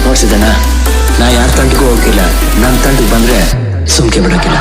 ನೋಡ್ಸಿದನ, ನಾ ಯಾರ ತಂಟಿಗೂ ಹೋಗಿಲ್ಲ. ನನ್ನ ತಂಟಿಗೆ ಬಂದ್ರೆ ಸುಮ್ಕೆ ಬಿಡೋಕಿಲ್ಲ.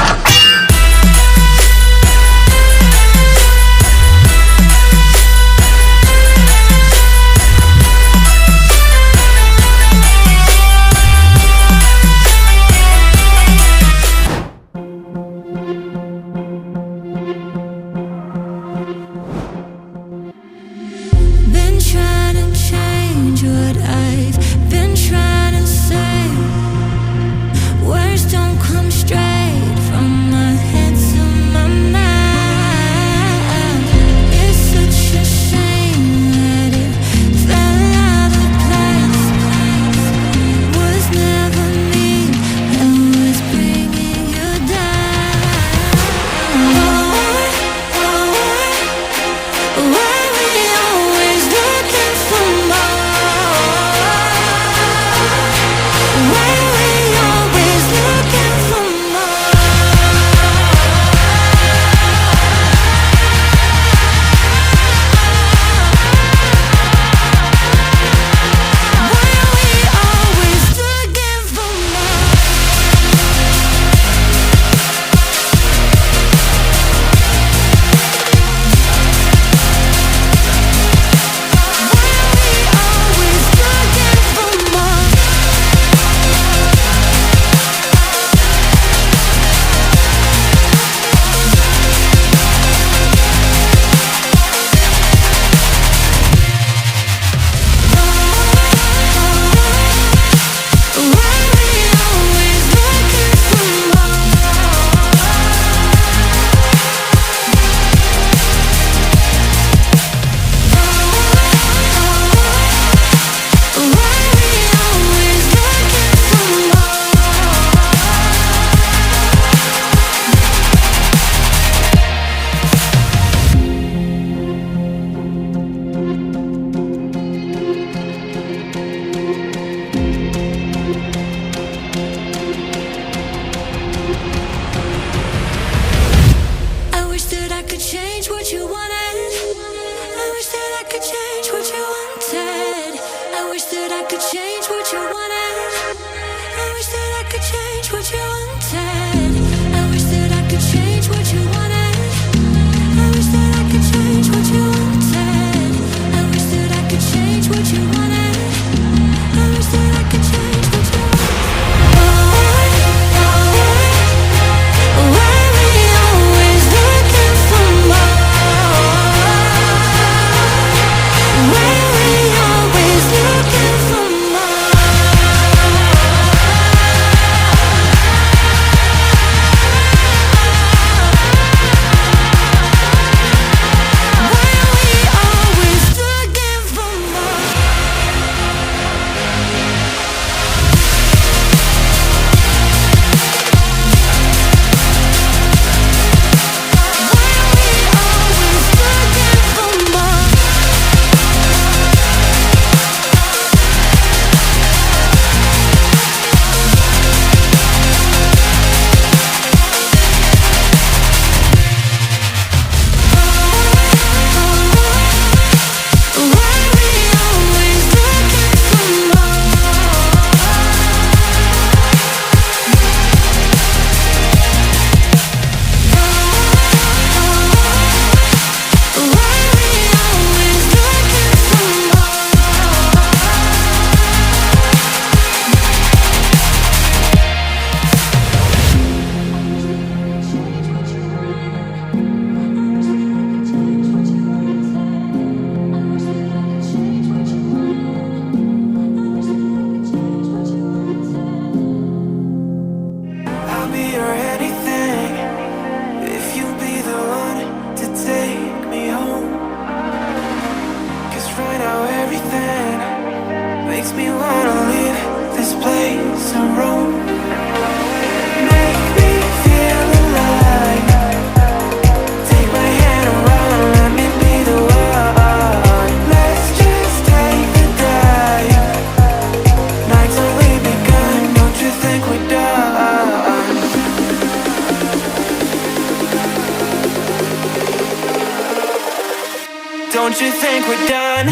Don't you think we're done?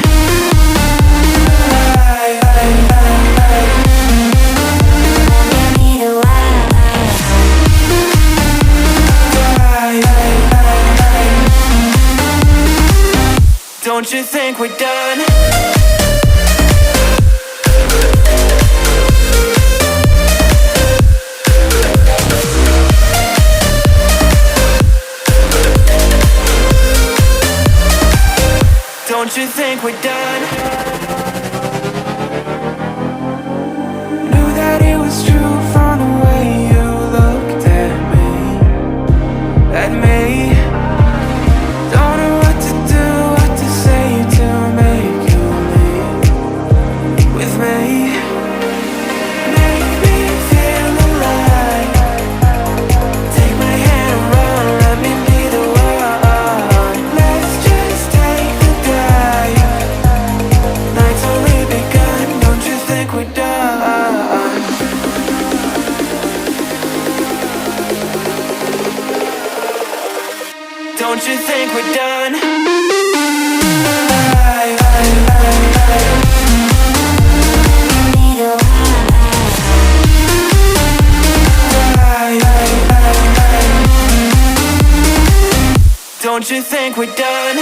Don't you think we're done? Don't you think we're done? Knew that it was true from the way you looked at me. Don't know what to do, what to say to make you leave with me. Make me feel alive. Take my hand and run, let me be the one. Let's just take the dive. Night's only begun, don't you think we're done? Don't you think we're done? Don't you think we're done?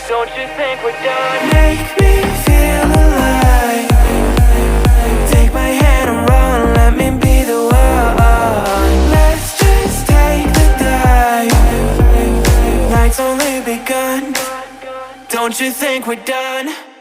Don't you think we're done? Make me feel alive. Take my hand and run, let me be the one. Let's just take the dive. Night's only begun. Don't you think we're done?